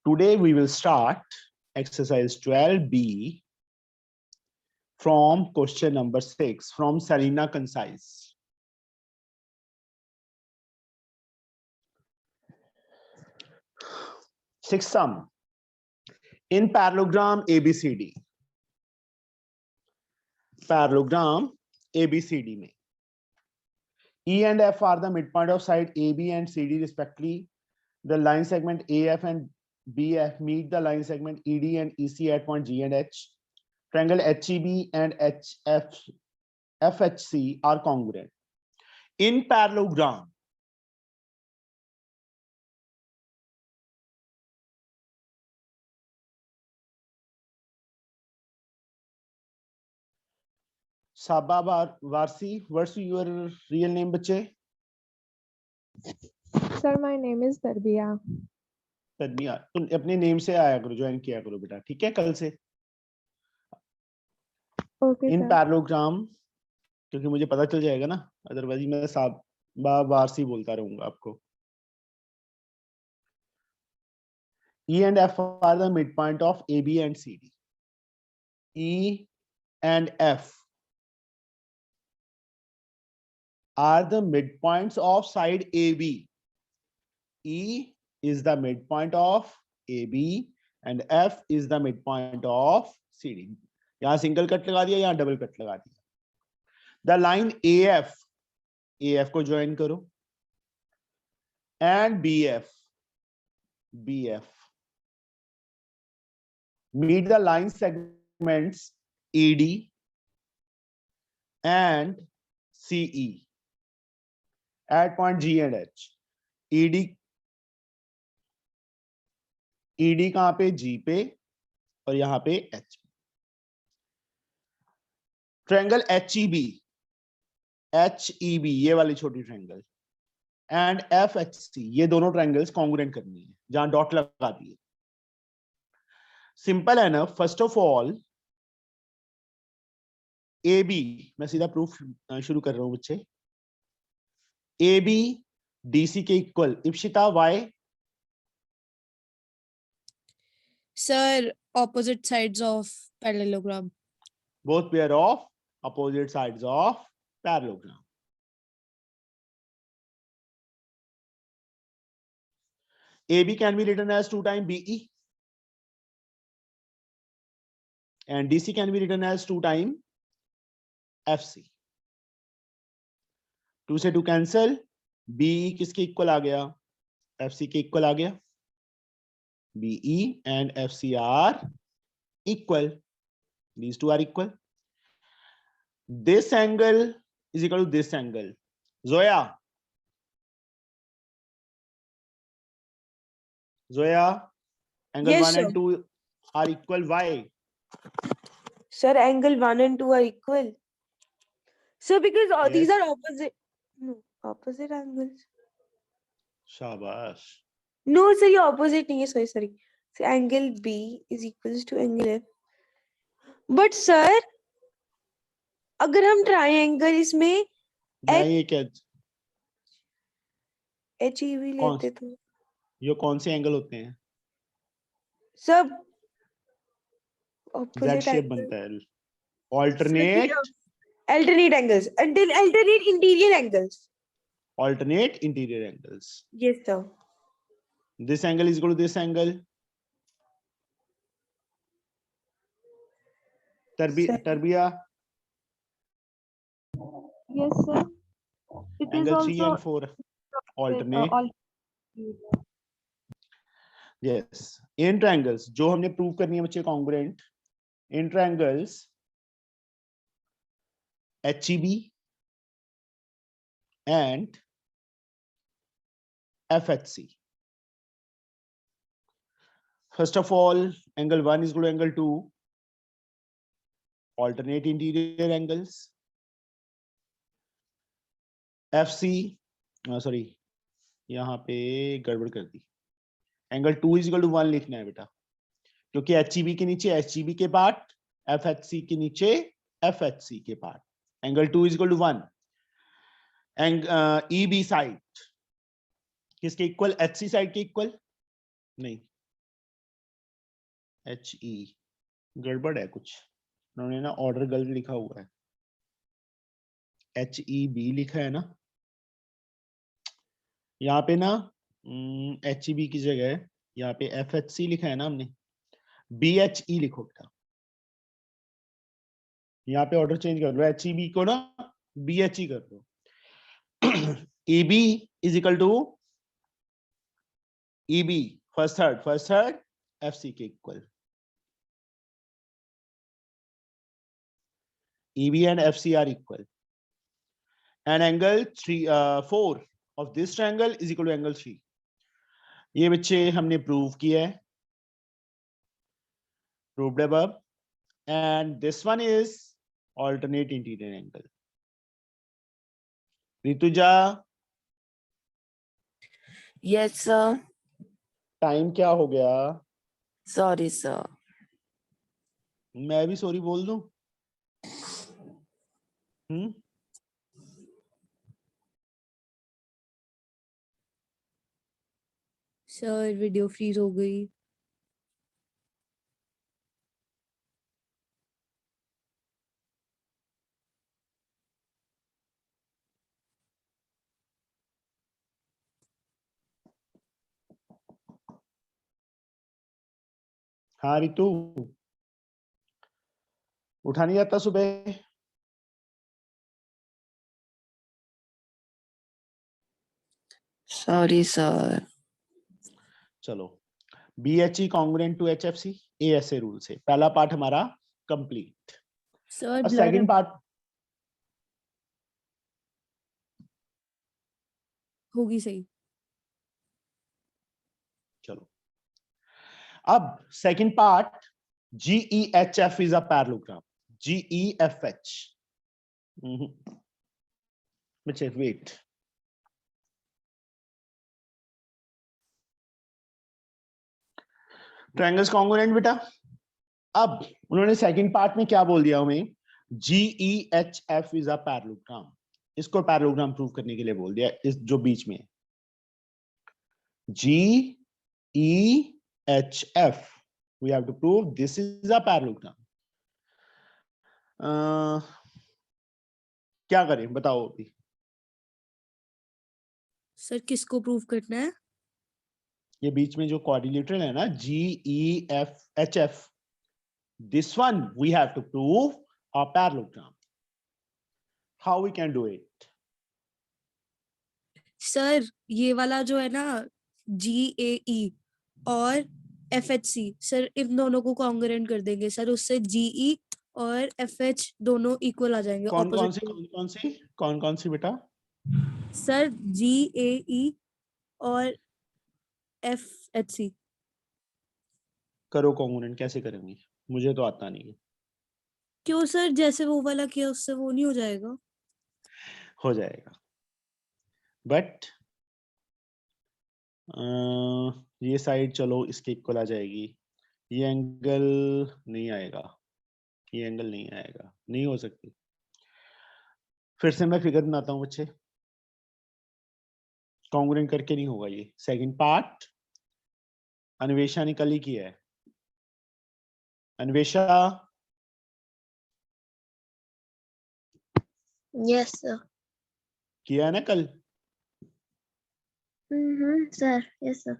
Today we will start exercise 12B from question number 6 from Selena Concise. Sixth sum. In parallelogram ABCD. Parallelogram ABCD में E and F are the midpoint of side AB and CD respectively. The line segment AF and BF meet the line segment ED and EC at point G and H. Triangle HEB and FHC are congruent. In parallelogram, Sabba Varsi, what's your real name, बच्चे? Sir, my name is Tarbiya. तन्मिया, तुम अपने name से आया करो, join किया करो बेटा, ठीक है कल से. Okay, इन sir. पैरेललोग्राम, क्योंकि मुझे पता चल जाएगा ना, अदरवाइज मैं साबा वारसी बोलता रहूंगा आपको. E and F are the midpoint of AB and CD. E and F are the midpoints of side AB. E is the midpoint of AB and F is the midpoint of CD. यहाँ single cut लगा दिया, यहाँ double cut लगा दिया. The line AF को join करो and BF meet the line segments ED and CE at point G and H. ED कहां पे? G पे और यहां पे H. ट्रायंगल HEB ये वाली छोटी ट्रायंगल एंड FHC, ये दोनों ट्रायंगल्स कॉन्ग्रुएंट करनी है, जहां डॉट लगा दिए. सिंपल है ना. फर्स्ट ऑफ ऑल AB, मैं सीधा प्रूफ शुरू कर रहा हूं बच्चे. AB DC के equal. Ipshita, why? Sir, opposite sides of parallelogram. Both pair of opposite sides of parallelogram. AB can be written as 2 times BE and DC can be written as 2 times FC. 2 से 2 cancel. BE किसके equal आ गया? FC के equal आ गया. BE and FC are equal. These two are equal. This angle is equal to this angle. Zoya, angle Yes, 1 sir. and 2 are equal. Why? Sir, angle 1 and 2 are equal. Sir, because these Yes. are opposite angles. Shabash. No, sir, ये opposite नहीं है. Sorry. So, angle B is equals to angle F. But sir, अगर हम triangle इसमें नहीं, क्या HEB लेते तो ये कौन से एंगल होते हैं? सब Z opposite शेप angles. बनता है. Alternate angles. Alternate interior angles. interior angles. Yes, sir. This angle is equal to this angle. Tarbiya, Yes, sir. It is angle 3 also and 4 alternate. Yes. In triangles, जो हमने prove करनी है बच्चे congruent. In triangles HEB and FHC. First of all, angle 1 is equal to angle 2. Alternate interior angles. FC, sorry, यहाँ पे गड़बड़ कर दी. एंगल 2 is equal to 1 लिखना है बेटा, क्योंकि HEB के नीचे HEB के पार्ट, FHC के नीचे FHC के part. Angle 2 is equal to 1. EB side किसके इक्वल? HC साइड के इक्वल नहीं, HE, गड़बड़ है कुछ, उन्होंने ना ऑर्डर गलत लिखा हुआ है, HEB लिखा है ना यहाँ पे ना, HEB की जगह यहाँ पे FHC लिखा है ना हमने, BHE लिखो बेटा, यहाँ पे ऑर्डर चेंज कर लो, HEB को ना BHE कर दो। EB is equal to EB, first third FC के equal, EB and FC are equal, and angle 4 of this triangle is equal to angle 3. ये बच्चे हमने प्रूव किया है, proved above, and this one is alternate interior angle. Rutuja, Yes, sir. Time क्या हो गया? Sorry, sir. मैं भी सॉरी बोल दूं? सर वीडियो फ्रीज हो गई। हाँ रितु, उठा नहीं जाता सुबह? Sorry, sir. चलो, BHE congruent to HFC, ASA rule से पहला पार्ट हमारा कंप्लीट। सर अब ब्लर सेकंड पार्ट होगी सही। चलो, अब second part, GEHF is a parallelogram, GEFH, बच्चे वेट, ट्रायंगल्स कॉन्ग्रुएंट बेटा। अब उन्होंने सेकंड पार्ट में क्या बोल दिया हमें, GEHF is a parallelogram, इसको पैरेललोग्राम प्रूव करने के लिए बोल दिया, इस जो बीच में GEHF, we have to prove this is a parallelogram. क्या करें बताओ अभी? सर किसको प्रूव करना है? ये बीच में जो क्वाड्रिलेटरल है ना, GEFHF, this one we have to prove a parallelogram. How we can do it? Sir ये वाला जो है ना GAE और FHC, सर इन दोनों को कॉन्ग्रुएंट कर देंगे सर, उससे GE और FH दोनों इक्वल आ जाएंगे। कौन कौन सी बेटा? सर GAE और FHC। करो कॉन्ग्रुएंट, कैसे करेंगे? मुझे तो आता नहीं है। क्यों सर, जैसे वो वाला किया उससे वो नहीं हो जाएगा? हो जाएगा, बट ये साइड चलो इसके इक्वल आ जाएगी, ये एंगल नहीं आएगा, ये एंगल नहीं आएगा, नहीं हो सकती। फिर से मैं फिगर बनाता हूं बच्चे, कॉन्ग्रुएंट करके नहीं होगा ये। सेकंड पार्ट अन्वेषा ने कल ही किया है। Anvesha, Yes, sir. किया है ना कल? Sir. Yes, sir.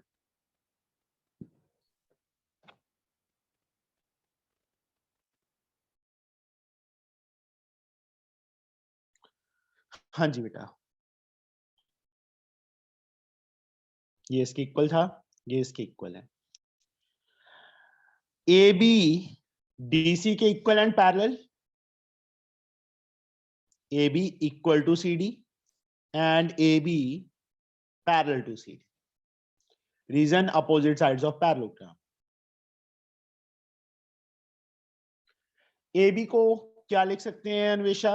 हाँ जी बेटा, ये इसके इक्वल था, ये इसके इक्वल है। AB DC के equal and parallel, AB equal to CD and AB parallel to CD. Reason, opposite sides of parallelogram. AB को क्या लिख सकते हैं अन्वेषा?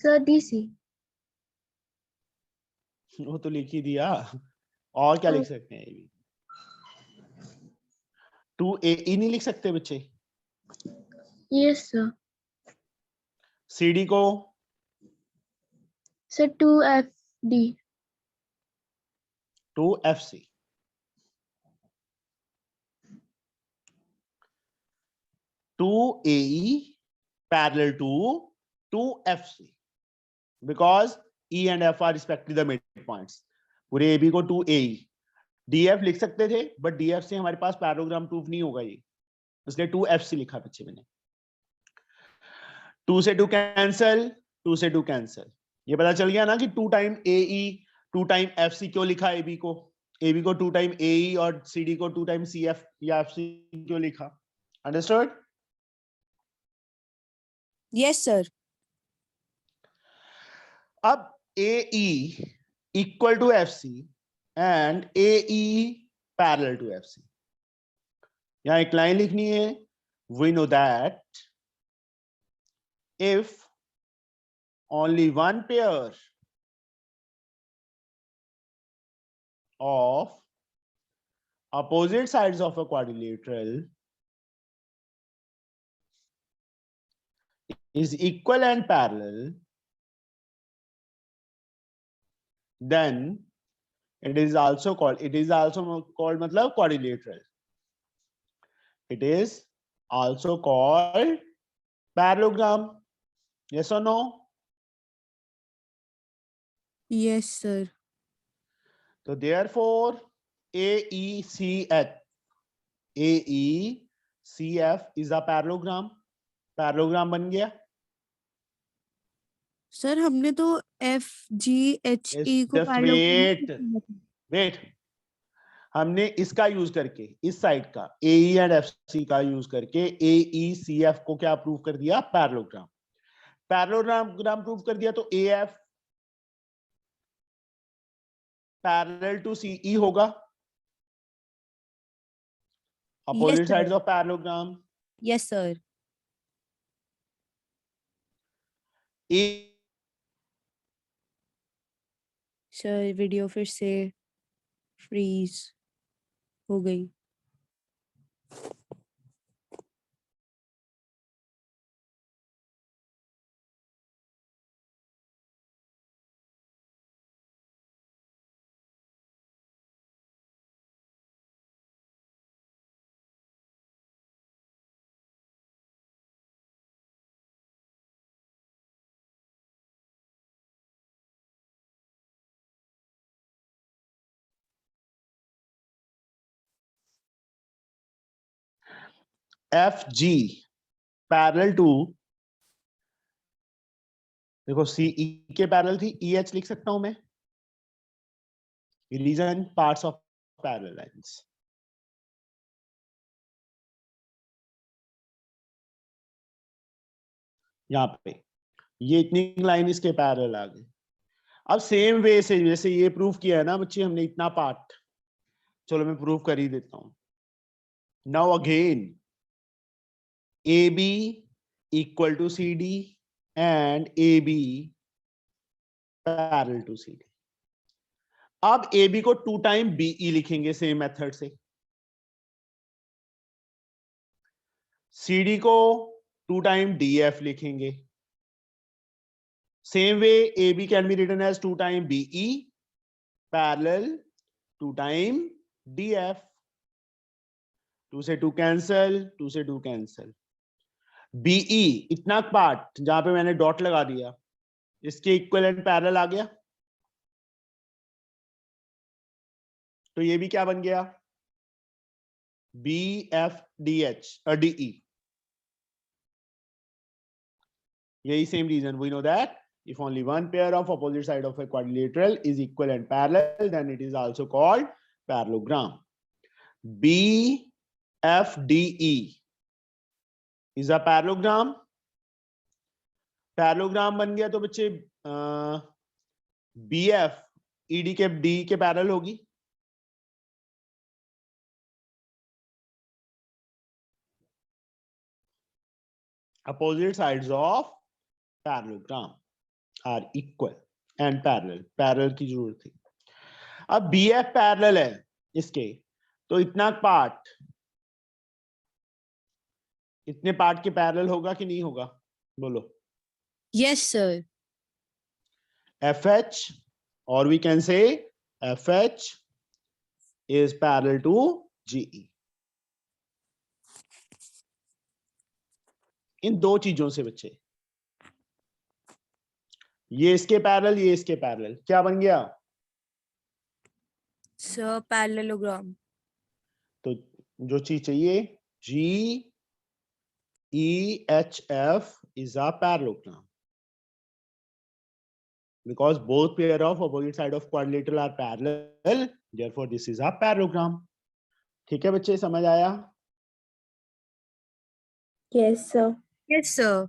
Sir, DC. वो तो लिख ही दिया, और क्या लिख सकते हैं? AB 2AE नहीं लिख सकते बच्चे? Yes, sir. CD को Sir, 2FD. to FC. To AE parallel to FC, because E and F are respectively the midpoints. पूरे AB को 2 AE, DF लिख सकते थे, but DF से हमारे पास पैरेललोग्राम प्रूफ नहीं होगा ये, इसलिए 2 FC लिखा पीछे मैंने. 2 से 2 कैंसल, 2 से 2 कैंसल. ये पता चल गया ना कि 2 टाइम AE 2 टाइम FC क्यों लिखा AB को 2 टाइम AE और CD को 2 टाइम CF या FC क्यों लिखा. अंडरस्टूड? Yes sir. अब AE equal to FC and AE parallel to FC. यहाँ एक लाइन लिखनी है. We know that if only one pair of opposite sides of a quadrilateral is equal and parallel, then it is also called मतलब quadrilateral. It is also called parallelogram. Yes or no? Yes sir. So therefore AECF is a parallelogram. Parallelogram बन गया. Sir हमने तो FGHE को Just wait. हमने इसका use करके इस साइड का AE एंड FC का यूज करके AECF को क्या प्रूव कर दिया? पैरेललोग्राम. पैरेललोग्राम प्रूव कर दिया तो AF पैरेलल टू CE होगा. Opposite sir. Sides of parallelogram. Yes sir. Sir video फिर से फ्रीज हो गई. FG पैरेलल टू, देखो CE के पैरेलल थी, EH लिख सकता हूं मैं. Reason parts of parallel lines. यहाँ पे ये इतनी लाइन इसके पैरेलल आ गई. अब सेम वे से जैसे ये प्रूफ किया है ना बच्चे हमने इतना पार्ट, चलो मैं प्रूफ कर ही देता हूं. Now again AB equal to CD and AB parallel to CD. अब AB को 2 टाइम BE लिखेंगे सेम मेथड से. CD को 2 टाइम DF लिखेंगे. Same way AB can be written as 2 time BE parallel 2 time DF. 2 से 2 cancel, 2 से 2 cancel. BE इतना part जहां पे मैंने डॉट लगा दिया इसके इक्विवेलेंट पैरेलल आ गया. तो ये भी क्या बन गया? BFDH और DE. यही same reason. We know that if only one pair of opposite side of a quadrilateral is equal and parallel, then it is also called parallelogram. BFDE is a parallelogram. Parallelogram बन गया तो बच्चे BF ED के D के parallel होगी. Opposite sides of parallelogram are equal and parallel. Parallel की जरूरत थी. अब BF पैरेलल है इसके, तो इतना पार्ट इतने पार्ट के पैरेलल होगा कि नहीं होगा? बोलो. Yes sir. FH, or we can say FH is parallel to GE. इन दो चीजों से बच्चे, ये इसके पैरेलल, ये इसके पैरेलल, क्या बन गया? Sir parallelogram. तो जो चीज चाहिए, GEHF is a parallelogram because both pair of opposite side of quadrilateral are parallel, therefore this is a parallelogram. ठीक है बच्चे, समझ आया? Yes, sir. Yes sir.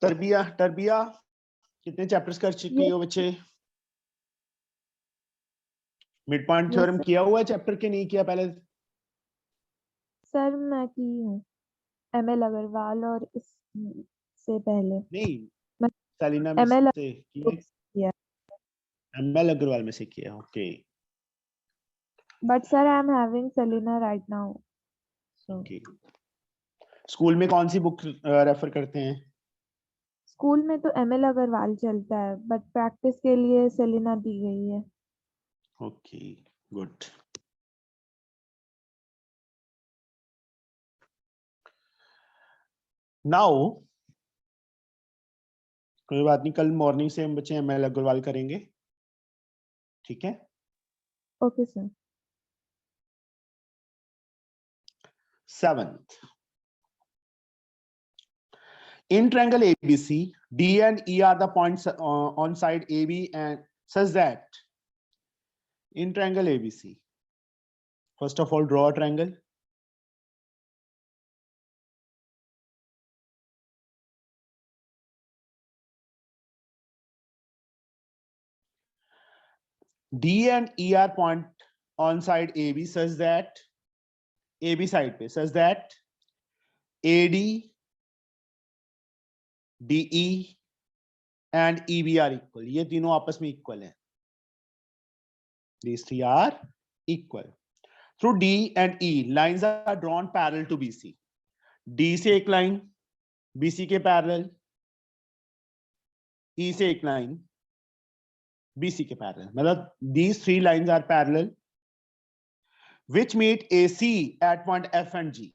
Tarbiya Tarbiya कितने चैप्टर्स कर चुके हो बच्चे? Mid point Yes, theorem sir. किया हुआ है चैप्टर के नहीं किया पहले? सर मैं की हूँ ML अग्रवाल और इससे पहले नहीं, मैं- सेलिना में ML से किया, किया, ML अग्रवाल में से किया, okay but sir I am having Selena right now. So okay. School में कौन सी बुक रेफर करते हैं? स्कूल में तो ML अग्रवाल चलता है, बट प्रैक्टिस के लिए सेलिना दी गई है। Okay good. नाउ कोई बात नहीं, कल मॉर्निंग से हम बच्चे ML अग्रवाल करेंगे, ठीक है? Okay sir. 7th, in triangle ABC, D and E are the points on side AB and such that in triangle ABC, first of all draw a triangle. D and E are point on side AB such that AB side पे such that AD, DE and EB are equal. ये तीनों आपस में equal हैं. These three are equal. Through D and E, lines are drawn parallel to BC. D से एक line, BC के parallel, E से एक line, BC के parallel. मतलब these three lines are parallel, which meet AC at point F and G.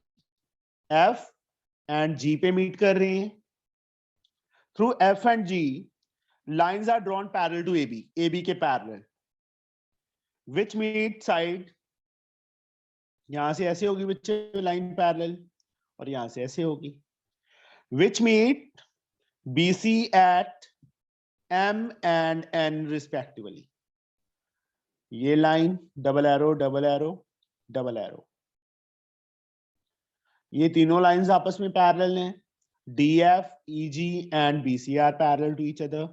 F and G पे meet कर रहे हैं. Through F and G, lines are drawn parallel to AB. AB के parallel, which meet side. यहां से ऐसे होगी बच्चे लाइन पैरेलल और यहां से ऐसे होगी, which meet BC at M and N respectively. ये line double arrow double arrow double arrow, ये तीनों लाइंस आपस में पैरेलल हैं. DF, EG and BC are parallel to each other.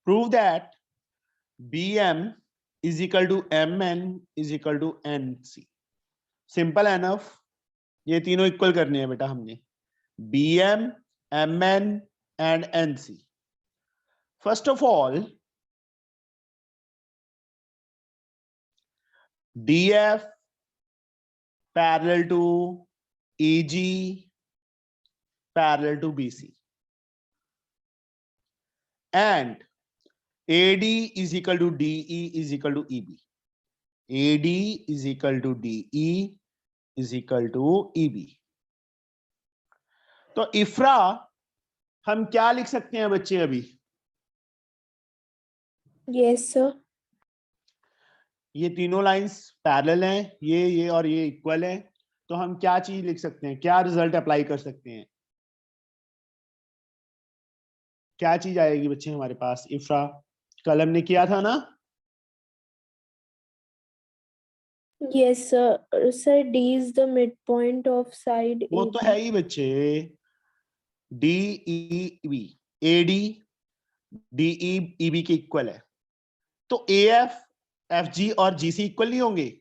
Prove that BM is equal to MN is equal to NC. Simple enough. ये तीनों equal करने हैं बेटा हमने. BM, MN and NC. First of all, DF parallel to EG parallel to BC and AD is equal to DE is equal to EB. AD is equal to DE is equal to EB. तो इफ्रा हम क्या लिख सकते हैं बच्चे अभी? Yes, sir. ये तीनों लाइंस पैरेलल हैं, ये और ये इक्वल है, तो हम क्या चीज लिख सकते हैं, क्या रिजल्ट अप्लाई कर सकते हैं? क्या चीज आएगी बच्चे हमारे पास? इफ्रा कल हमने किया था ना? Yes, sir. Sir, D is the midpoint of side वो AB. तो है ही बच्चे, DEB, AD DEB के इक्वल है, तो AF, FG और GC इक्वल नहीं होंगे?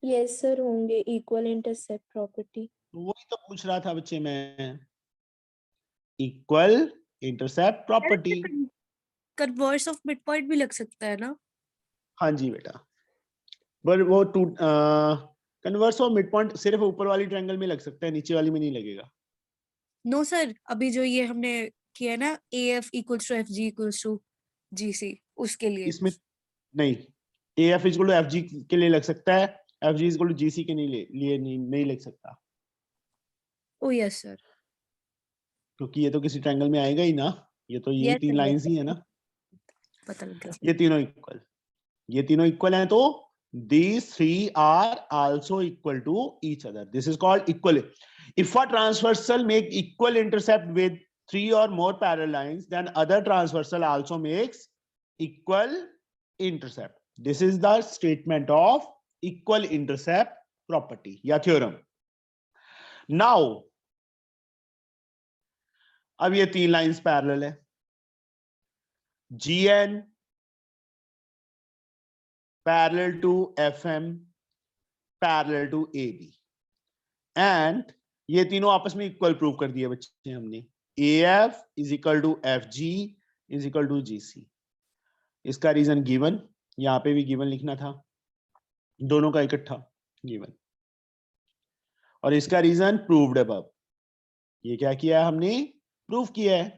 Yes, sir. होंगे equal intercept property. तो वही तो पूछ रहा था बच्चे मैं, equal intercept property. Converse of mid point भी लग सकता है ना? हाँ जी बेटा, पर वो कन्वर्स ऑफ मिड पॉइंट सिर्फ ऊपर वाली ट्रायंगल में लग सकता है, नीचे वाली में नहीं लगेगा. नो सर, अभी जो ये हमने किया ना AF equals to FG equals to GC, उसके लिए। इसमें नहीं, AF इक्वल टू FG के लिए लग सकता है, FG इक्वल टू GC के लिए नहीं लग सकता, ओ यस सर। क्योंकि ये तो किसी ट्रायंगल में आएगा ही ना, ये तो यही Yes, तीन sir, yes, लाइंस ही है sir. ना, पता लग गया। ये तीनों इक्वल हैं, तो these three are also equal to each other. This is called equal. If a transversal make equal intercept with three or more parallel lines, then other transversal also makes equal intercept. This is the statement of equal intercept property या theorem. Now, अब ये तीन lines parallel है, GN parallel to FM parallel to AB, and ये तीनों आपस में equal prove कर दिए बच्चे हमने, AF is equal to FG is equal to GC. इसका रीजन गिवन, यहाँ पे भी गिवन लिखना था, दोनों का इकट्ठा गिवन, और इसका रीजन प्रूव्ड अबव। ये क्या किया है हमने, प्रूव किया है।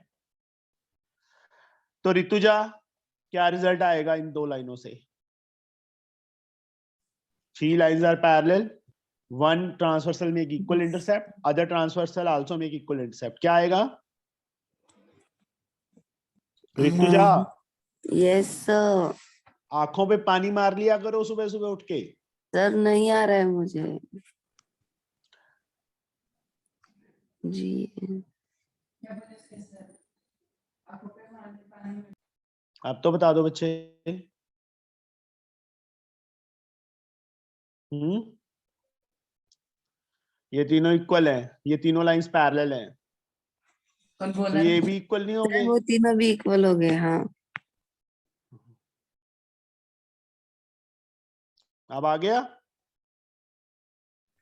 तो ऋतुजा क्या रिजल्ट आएगा इन दो लाइनों से? 3 lines are parallel, one transversal make equal intercept, other transversal also make equal intercept. क्या आएगा ऋतुजा? Yes sir. आंखों पे पानी मार लिया करो सुबह सुबह उठ के। सर नहीं आ रहा है मुझे जी। आप तो बता दो बच्चे। ये तीनों इक्वल हैं, ये तीनों लाइंस पैरेलल हैं, तो ये भी इक्वल नहीं होंगे? वो तीनों भी इक्वल हो गए। हाँ अब आ गया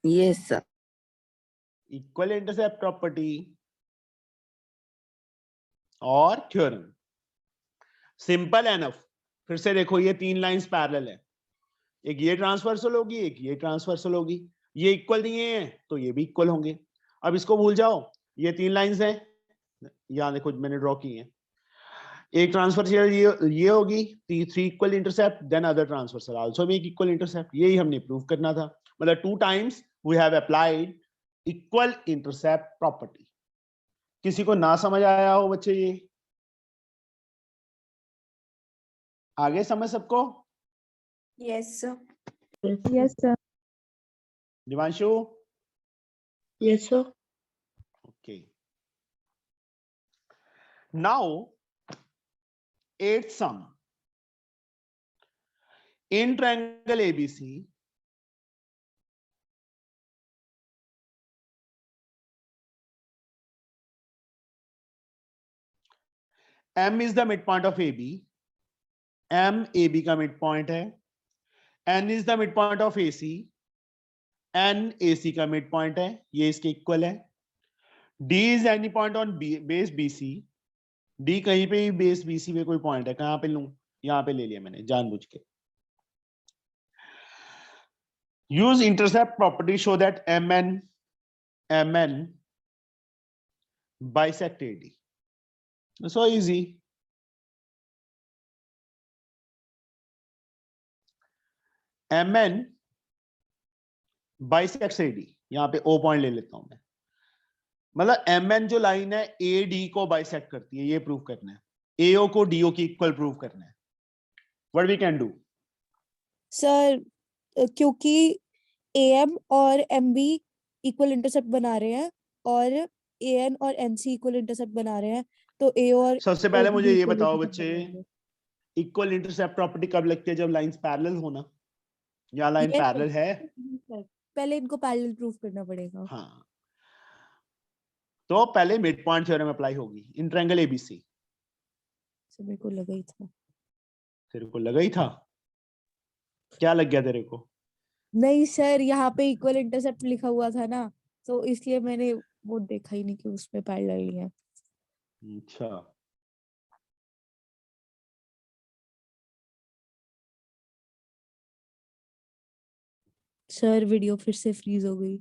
yes sir. Equal intercept property और थ्योरम, सिंपल एनफ। फिर से देखो, ये तीन लाइंस पैरेलल है, एक ये ट्रांसवर्सल होगी, एक ये ट्रांसवर्सल होगी, ये इक्वल नहीं है तो ये भी इक्वल होंगे। अब इसको भूल जाओ, ये तीन लाइंस हैं, यहां देखो मैंने ड्रॉ की है, एक ट्रांसवर्सल ये होगी, three equal intercept, then other transversal also make equal intercept. यही हमने प्रूव करना था, मतलब 2 times we have applied equal intercept property. किसी को ना समझ आया हो बच्चे, ये आगे समझ सबको? Yes, sir. Yes, sir. Divanshu? Yes, sir. Okay. Now, 8th sum. In triangle ABC, M is the midpoint of AB. M AB का midpoint है. N is the midpoint of AC. N AC का midpoint है. ये इसके equal है. D is any point on base BC. D कहीं पे ही base BC में कोई point है. कहाँ पे लूं? यहाँ पे ले लिया मैंने जानबूझ के. Use intercept property show that MN bisect AD. So easy. MN bisects AD. यहाँ पे O पॉइंट ले लेता हूं मैं, मतलब MN जो लाइन है AD को बाइसेक्ट करती है, ये प्रूव करना है। AO को DO की इक्वल प्रूव करना है। What we can do? Sir क्योंकि AM और MB इक्वल इंटरसेप्ट बना रहे हैं और AN और NC इक्वल इंटरसेप्ट बना रहे हैं, तो A और सबसे पहले OB मुझे ये equal बताओ intercept बच्चे, बनाएंगे। इक्वल इंटरसेप्ट प्रॉपर्टी कब लगती है? जब लाइंस पैरेलल होना, या लाइन Yes, पैरेलल है। sir. पहले इनको पैरेलल प्रूफ करना पड़ेगा। हाँ, तो पहले मिड पॉइंट थ्योरम अप्लाई होगी इन ट्रायंगल ABC। सर मेरे को लगा ही था। तेरे को लगा ही था? क्या लग गया तेरे को? नहीं सर, यहाँ पे इक्वल इंटरसेप्ट लिखा हुआ था ना, तो इसलिए मैंने वो देखा ही नहीं कि उसमें पैरेलल है। अच्छा, सर वीडियो फिर से फ्रीज हो गई।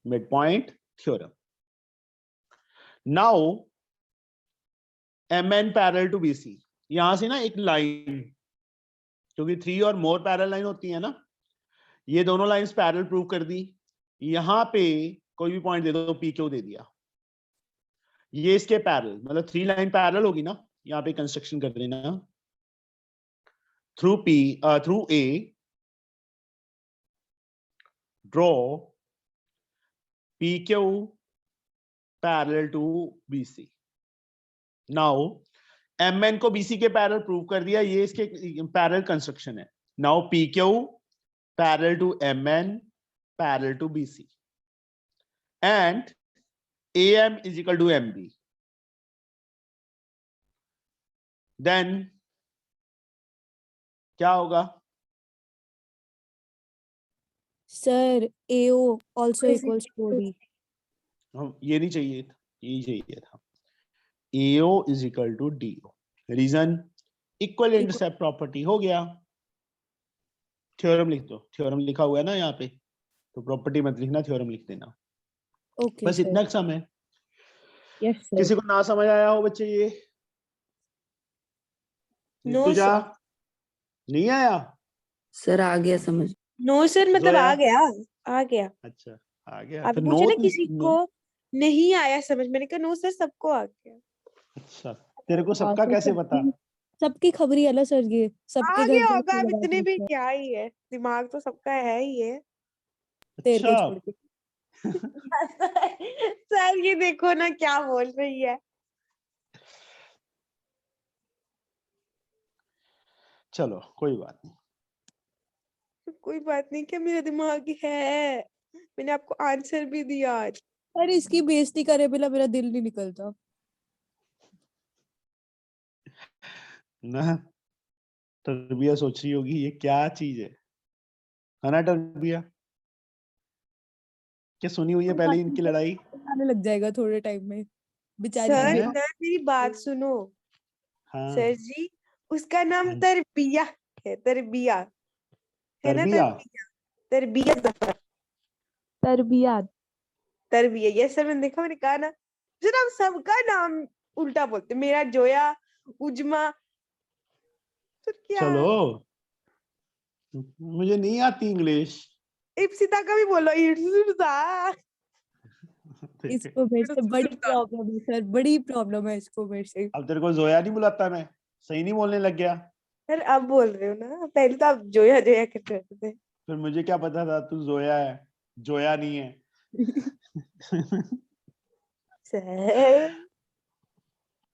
midpoint theorem. Now MN parallel to BC, यहां से ना एक लाइन, क्योंकि 3 और मोर पैरेलल लाइन होती है ना, ये दोनों लाइंस पैरेलल प्रूव कर दी। यहां पे कोई भी पॉइंट दे दो, पी क्यू दे दिया, ये इसके पैरेलल, मतलब 3 लाइन पैरेलल होगी ना, यहाँ पे कंस्ट्रक्शन कर देना through A draw PQ parallel to BC। Now MN को BC के पैरेलल प्रूव कर दिया, ये इसके पैरेलल कंस्ट्रक्शन है। Now PQ parallel to MN parallel to BC and AM is equal to MB। Then क्या होगा? Sir AO also Is equals to OD. ये नहीं चाहिए था, यही चाहिए था। AO is equal to DO। Reason equal intercept property, हो गया। थ्योरम लिख दो, थ्योरम लिखा हुआ है ना यहाँ पे, तो प्रॉपर्टी मत लिखना, थ्योरम लिख देना। Okay, बस sir. इतना सम है। Yes, sir. किसी को ना समझ आया हो बच्चे ये? No, तुझा sir. नहीं आया? सर आ गया समझ। नो सर, मतलब जोया? आ गया। अच्छा आ गया। आप तो पूछे ना नो किसी को नहीं आया समझ, मैंने कहा नो सर, सबको आ गया। अच्छा, तेरे को हाँ, सबका सर, कैसे पता? सबकी खबरी है ना सर, ये सबके आ घर गया पे होगा, अब लगा इतने भी देते हैं, क्या ही है, दिमाग तो सबका है ही है। तेरे को अच्छा छोड़ के। सर ये देखो ना क्या बोल रही है। चलो कोई बात नहीं। कोई बात नहीं, क्या मेरा दिमाग ही है, मैंने आपको आंसर भी दिया आज। अरे इसकी बेइज्जती करे बिना मेरा दिल नहीं निकलता। ना तरबिया सोच रही होगी ये क्या चीज है ना तरबिया? क्या सुनी हुई है पहले ही इनकी लड़ाई? आने लग जाएगा थोड़े टाइम में, बेचारी की सर हैं? बेइज्जती। सर मेरी बात सुनो। हाँ सर जी, उसका नाम हाँ। तरबिया है, तरबिया है ना, तरबिया? तरबिया तरबिया तरबियत। तरबिया। ये सर मैंने देखा, मैंने कहा ना सर, आप सबका नाम उल्टा बोलते, मेरा जोया, उजमा, तो क्या चलो मुझे नहीं आती इंग्लिश। इप्सिता का भी बोलो, इप्सिता। इसको मेरे से बड़ी प्रॉब्लम है सर, बड़ी प्रॉब्लम है इसको मेरे से। अब तेरे को जोया नहीं बुलाता मैं? सही नहीं बोलने लग गया? सर अब बोल रहे हो ना, पहले तो आप जोया जोया करते रहते थे। फिर मुझे क्या पता था तू जोया है, जोया नहीं है। सर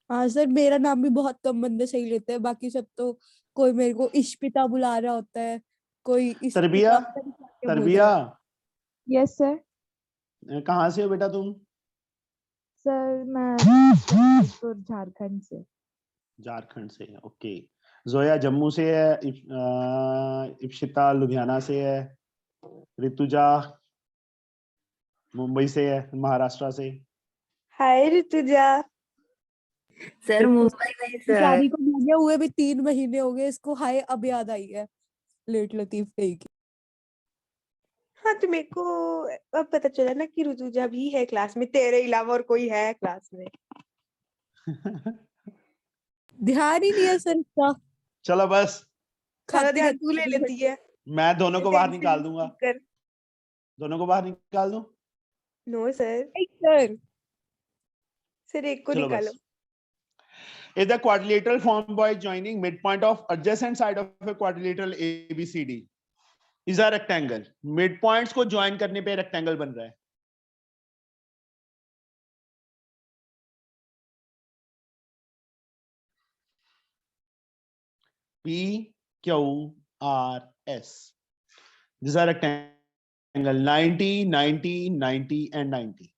हाँ सर, मेरा नाम भी बहुत कम बंदे सही लेते हैं, बाकी सब तो कोई मेरे को इश्पिता बुला रहा होता है, कोई तरबिया, तरबिया यस सर। कहाँ से हो बेटा तुम? सर मैं तो झारखंड से। झारखंड से, ओके। जोया जम्मू से है, इप्सिता लुधियाना से है, ऋतुजा मुंबई से है, महाराष्ट्र से। हाय ऋतुजा। सर मुंबई नहीं सर। बेचारी को भेजे हुए भी 3 महीने हो गए, इसको हाय अब याद आई है लेट लतीफ कही की। हाँ तो मेरे को अब पता चला ना कि ऋतुजा भी है क्लास में, तेरे अलावा और कोई है क्लास में। ध्यान ही नहीं है सर इसका। चलो बस, सारा खाती ध्यान रहती तू ले है, लेती है। मैं दोनों को बाहर टेंशन निकाल दूंगा, कर। दोनों को बाहर निकाल दूं? नो सर, सर सिर्फ एक को चलो निकालो। बस। Is the quadrilateral formed by joining midpoint of adjacent side of a quadrilateral ABCD is a rectangle। midpoints को join करने पे rectangle बन रहा है। P Q R S, these are rectangle 90 90 90 and 90।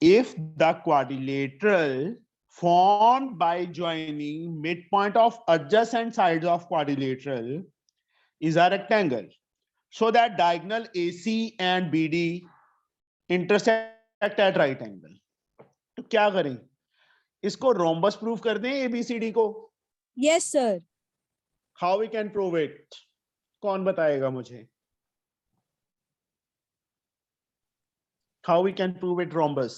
if the quadrilateral formed by joining midpoint of adjacent sides of quadrilateral is a rectangle, so that diagonal AC and BD intersect at right angle। तो क्या करें, इसको rhombus prove कर दें ABCD को? Yes sir. How we can prove it? कौन बताएगा मुझे? How we can prove it rhombus?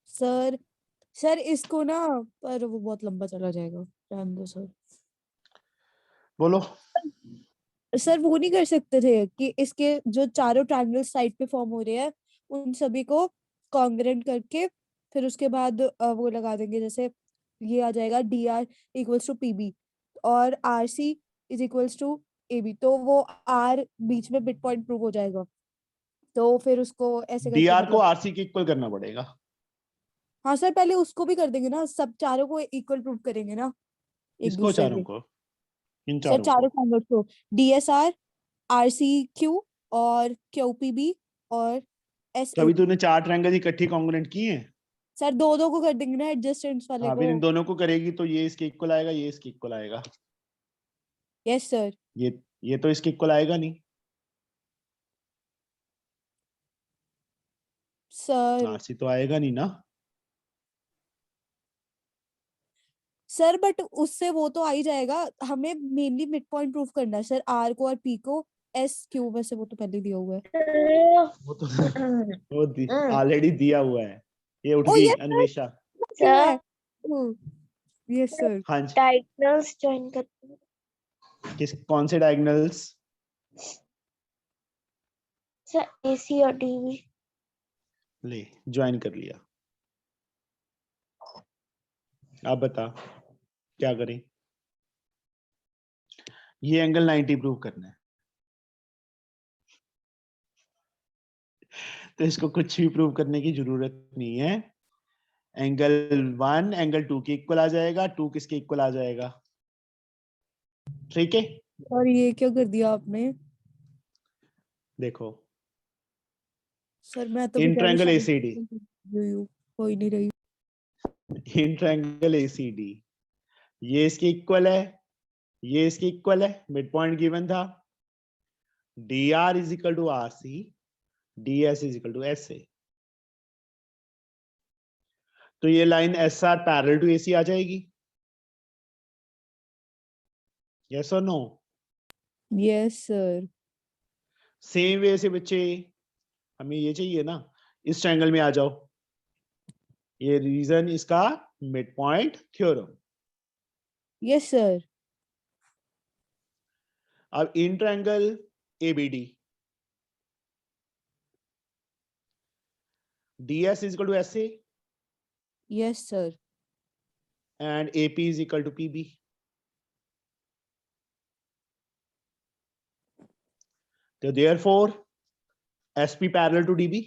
Sir sir इसको ना, पर वो बहुत लंबा चला जाएगा, रहने दो सर। बोलो। सर वो नहीं कर सकते थे कि इसके जो चारों ट्रायंगल साइड पे फॉर्म हो रहे हैं उन सभी को कॉन्ग्रुएंट करके फिर उसके बाद वो लगा देंगे, जैसे ये आ जाएगा dr इक्वल्स टू pb और rc is equals to ab, तो वो r बीच में मिड पॉइंट प्रूव हो जाएगा, तो फिर उसको ऐसे करके dr को मतलब। rc के इक्वल करना पड़ेगा। हाँ सर, पहले उसको भी कर देंगे ना, सब चारों को इक्वल प्रूव करेंगे ना एक इसको दूसरे चारों के। को, इन सर चारों चारों को। ट्रायंगल्स को dsr rcq और qpb और तो अभी sap। तूने 4 ट्रायंगल इकट्ठी कॉन्ग्रुएंट किए हैं। सर दो दो को कर देंगे ना एडजस्टेंट्स वाले हाँ, को। फिर इन दोनों को करेगी तो ये इसके इक्वल आएगा, ये इसके इक्वल आएगा। Yes sir. ये तो इसके इक्वल आएगा नहीं। सर आरसी तो आएगा नहीं ना। सर बट उससे वो तो आ ही जाएगा, हमें मेनली मिड पॉइंट प्रूव करना है सर, आर को और पी को, एस क्यू में से वो तो पहले दिया हुआ है। वो तो वो ऑलरेडी दिया हुआ है। ये उठ ओ गई yes Anvesha. Sir, yes sir. हाँ जी, डायगोनल्स ज्वाइन करते हैं किस कौन से डायगोनल्स? सर, AC और DB। ले ज्वाइन कर लिया। आप बता क्या करें? ये एंगल 90 प्रूव करना है, तो इसको कुछ भी प्रूव करने की जरूरत नहीं है। एंगल 1 एंगल 2 के इक्वल आ जाएगा, 2 किसके इक्वल आ जाएगा? ठीक है, और ये क्या कर दिया आपने? देखो सर मैं तो इन बेचारी ट्रायंगल शादी एसीडी, हो ही नहीं रही। इन ट्रायंगल एसीडी, ये इसके इक्वल है, ये इसके इक्वल है, मिड पॉइंट गिवन था। dr is equal to rc, ds is equal to sa। तो ये line SR parallel to AC आ जाएगी। यस और no? Yes sir. Same way से बच्चे हमें ये चाहिए ना, इस ट्रायंगल में आ जाओ। ये रीजन इसका mid point theorem. Yes sir. अब in triangle ABD, ds is equal to SA yes sir. and AP is equal to PB. So therefore SP parallel to DB.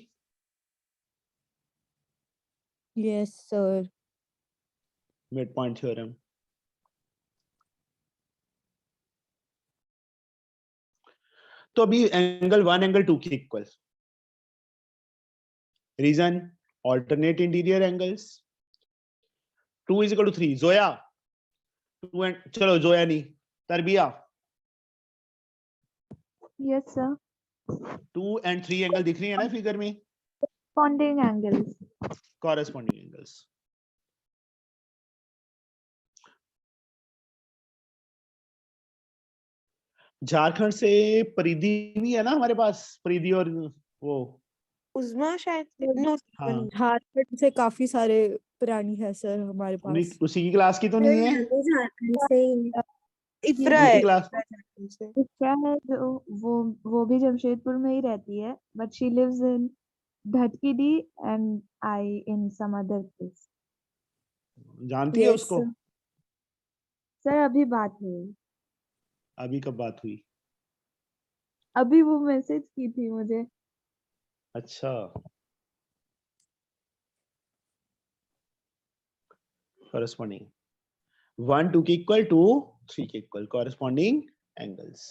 Yes sir. Midpoint theorem. तो अभी angle 1 angle 2 के equal. Reason alternate interior angles. 2 is equal to 3. Zoya 2 and चलो जोया नहीं, Tarbiya yes sir. 2 and 3 angle दिख रही है ना figure में? Corresponding angles. Corresponding angles. Jharkhand से परिधि भी है ना हमारे पास, परिधि और वो उस्मा शायद से, नो हाँ, झारखंड से काफी सारे प्राणी है सर हमारे पास। उसी की क्लास की तो नहीं है? झारखंड से इफ्रा उसी है, क्लास झारखंड से। इफ्रा है जो वो भी जमशेदपुर में ही रहती है, but she lives in Bhatkidi and I in some other place. जानती है यस उसको? सर अभी बात हुई, अभी कब बात हुई? अभी वो मैसेज की थी मुझे। अच्छा, corresponding 1 2 के इक्वल, 2 3 के equal, corresponding angles.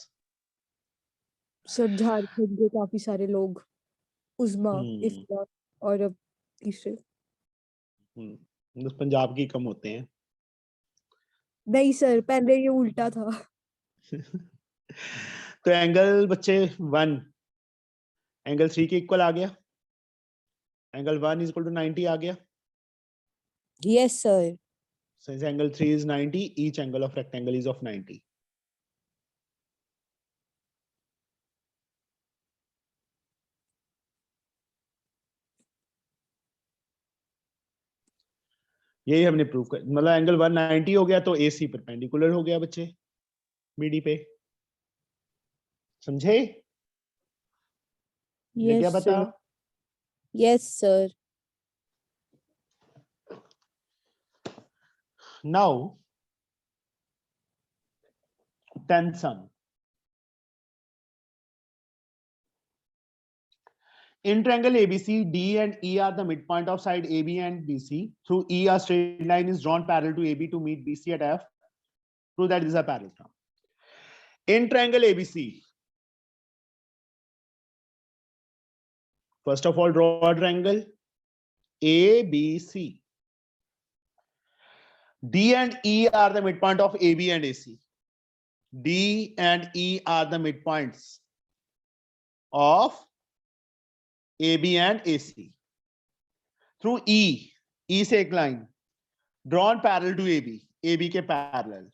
Sir Jharkhand के काफी सारे लोग, उस्मा, इफ्रा और अब तीसरे। बस पंजाब के कम होते हैं। नहीं सर, पहले ये उल्टा था। तो एंगल बच्चे 1 एंगल 3 के इक्वल आ गया, एंगल 1 इज इक्वल टू 90 आ गया। Yes sir. Since angle 3 is 90, each angle of rectangle is of 90. यही हमने प्रूव कर, मतलब एंगल 190 हो गया तो AC परपेंडिकुलर हो गया बच्चे BD पे, समझे? लग गया यस पता? Sir, yes sir. Now 10th sum. In triangle ABC, D and E are the midpoint of side AB and BC. Through E, a straight line is drawn parallel to AB to meet BC at F. Prove that this is a parallelogram. In triangle ABC, first of all, draw a triangle ABC. D and E are the midpoint of AB and AC. D and E are the midpoints of AB and AC. Through E से एक line drawn parallel to AB के parallel.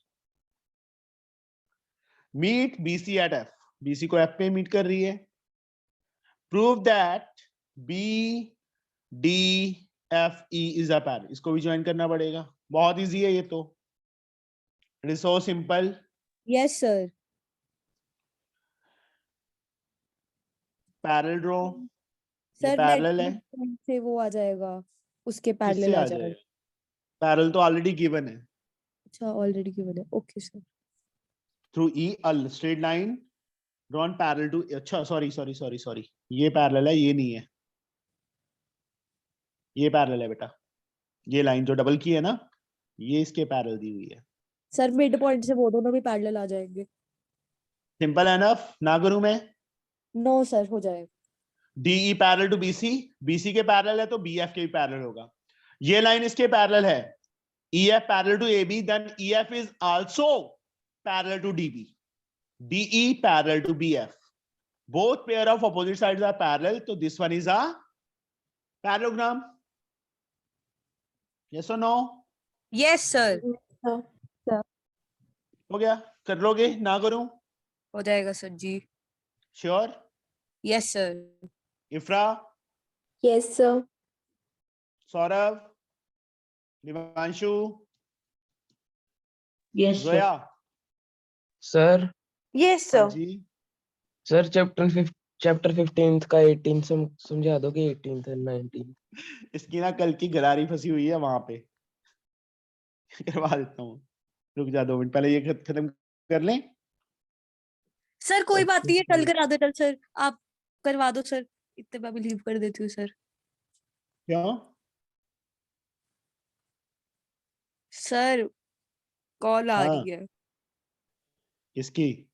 Meet BC at F. BC को F पे meet कर रही है. Prove that BDFE is a parallel. इसको भी ज्वाइन करना पड़ेगा. बहुत इजी है ये तो. It is so simple. Yes sir. Parallel draw. ये सर parallel है. नेट से वो आ जाएगा, उसके किससे पैरेलल आ आ जाएगा। जाएगा? Parallel तो already given है. अच्छा ऑलरेडी गिवन है, okay sir. Through E, a straight line drawn parallel to. अच्छा sorry. ये parallel है, ये नहीं है. ये पैरेलल है बेटा. ये लाइन जो डबल की है ना, ये इसके पैरेलल दी हुई है. सर मिड पॉइंट से वो दोनों भी पैरेलल आ जाएंगे। Simple enough. ना करूं मैं? नो सर, हो जाएगा। DE parallel to BC. BC के पैरेलल है तो BF के भी पैरेलल होगा. ये लाइन इसके पैरेलल है. EF parallel to AB, then EF is also parallel to DB. DE parallel to BF. Both pair of opposite sides are parallel, so this one is a parallelogram. Yes or no? Yes sir, हो गया? कर लोगे? ना करूं? हो जाएगा sir ji. Sure? Yes sir. Ifra, Yes, sir. Saurabh, Divanshu, Yes, sir. Zoya. Sir Yes, हाँ sir. जी. सर चैप्टर 15 का 18 समझा दोगे, 18 और 19? इसकी ना कल की गरारी फंसी हुई है वहां पे. करवा देता हूँ. रुक जा 2 मिनट, पहले ये खत्म कर लें. सर कोई बात नहीं है, कल Okay. करा दो। कल सर आप करवा दो सर, इतने मैं भी लीव कर देती हूँ सर। क्यों? सर कॉल आ हाँ. रही है। किसकी?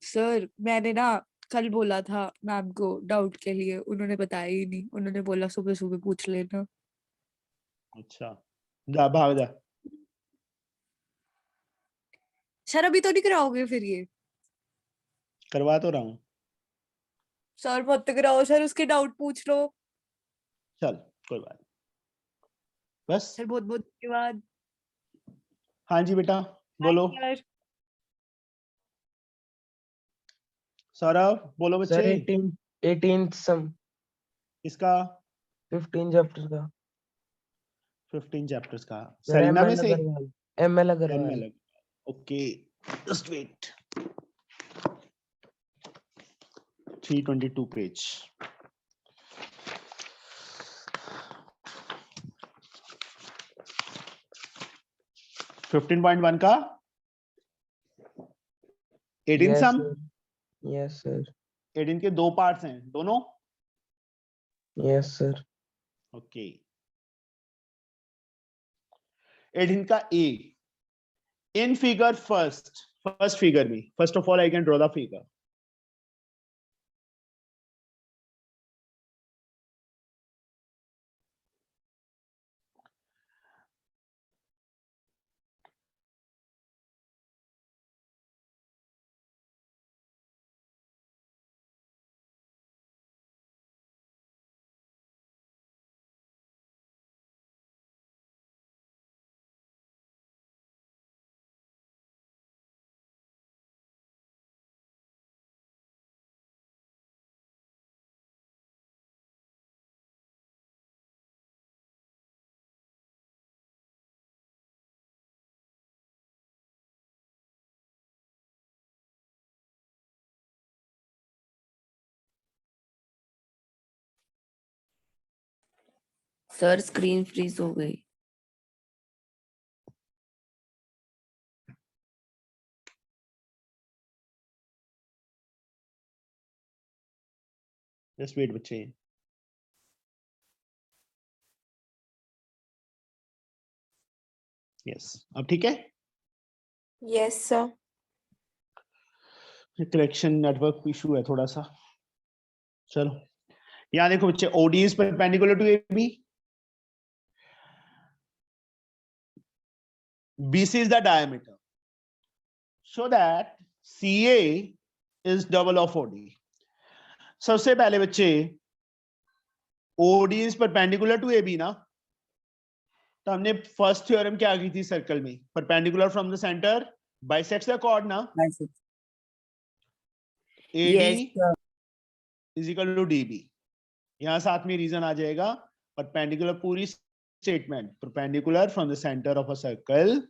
सर मैंने ना कल बोला था मैम को डाउट के लिए, उन्होंने बताया ही नहीं। उन्होंने बोला सुबह सुबह पूछ लेना। अच्छा, जा भाग जा. सर अभी तो नहीं कराओगे फिर ये? करवा तो रहा हूँ. सर मत कराओ सर, उसके डाउट पूछ लो। चल कोई बात नहीं. बस. सर बहुत बहुत धन्यवाद। हाँ जी बेटा, बोलो. सर सौरभ बोलो सर बच्चे. 18 सम इसका 15 चैप्टर का 15 चैप्टर्स का. सर सरीना में ML से Agarwal, ML Agarwal. ML. Okay, just wait. 322 page. Fifteen point one का 18 yes some. Sir, yes sir, 18 के 2 पार्ट्स हैं दोनों. Yes sir. ओके. 18 का A. In figure first figure में, first of all I can draw the figure. Sir screen freeze हो गई। Just wait बच्चे। Yes, अब ठीक है। Yes sir. Correction network issue है थोड़ा सा। चलो यहाँ देखो बच्चे, OD is perpendicular to AB. BC is the diameter. So that CA is double of OD. सबसे पहले बच्चे OD is perpendicular to AB ना, तो हमने फर्स्ट थ्योरम क्या की थी सर्कल में, perpendicular from the centre bisects the chord ना, AD yes sir. Is equal to DB। यहाँ साथ में रीजन आ जाएगा, परपेंडिकुलर पूरी statement, perpendicular from the centre of a circle